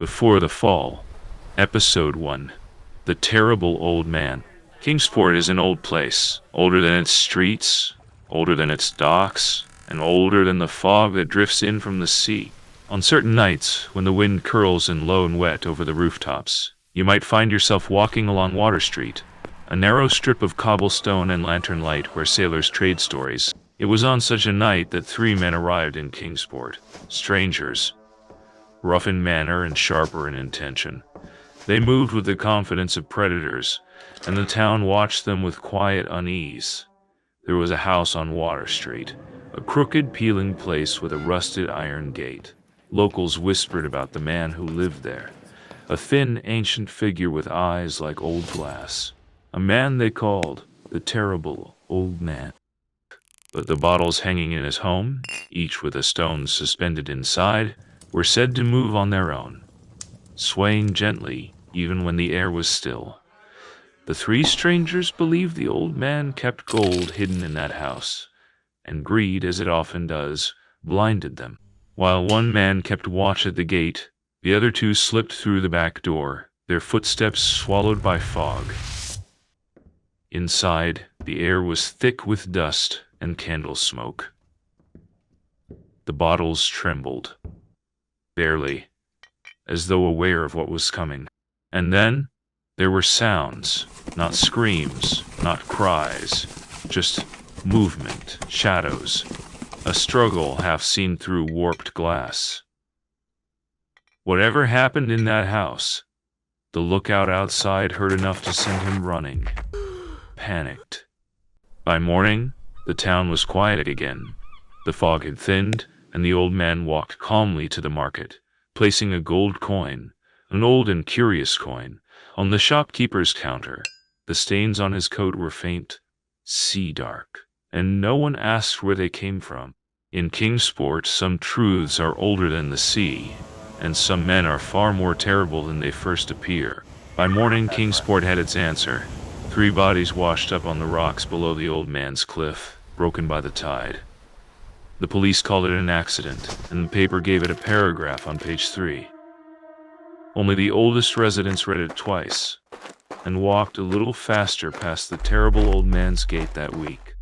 Before the Fall, Episode 1. The Terrible Old Man. Kingsport is an old place, older than its streets, older than its docks, and older than the fog that drifts in from the sea. On certain nights, when the wind curls in low and wet over the rooftops, you might find yourself walking along Water Street, a narrow strip of cobblestone and lantern light where sailors trade stories. It was on such a night that three men arrived in Kingsport, strangers, rough in manner and sharper in intention. They moved with the confidence of predators, and the town watched them with quiet unease. There was a house on Water Street, a crooked, peeling place with a rusted iron gate. Locals whispered about the man who lived there, a thin, ancient figure with eyes like old glass, a man they called the Terrible Old Man. But the bottles hanging in his home, each with a stone suspended inside, were said to move on their own, swaying gently even when the air was still. The three strangers believed the old man kept gold hidden in that house, and greed, as it often does, blinded them. While one man kept watch at the gate, the other two slipped through the back door, their footsteps swallowed by fog. Inside, the air was thick with dust and candle smoke. The bottles trembled, barely, as though aware of what was coming. And then, there were sounds, not screams, not cries, just movement, shadows, a struggle half seen through warped glass. Whatever happened in that house, the lookout outside heard enough to send him running, panicked. By morning, the town was quiet again. The fog had thinned, and the old man walked calmly to the market, placing a gold coin, an old and curious coin, on the shopkeeper's counter. The stains on his coat were faint, sea-dark, and no one asked where they came from. In Kingsport, some truths are older than the sea, and some men are far more terrible than they first appear. By morning, Kingsport had its answer. 3 bodies washed up on the rocks below the old man's cliff, broken by the tide. The police called it an accident, and the paper gave it a paragraph on page 3. Only the oldest residents read it twice, and walked a little faster past the terrible old man's gate that week.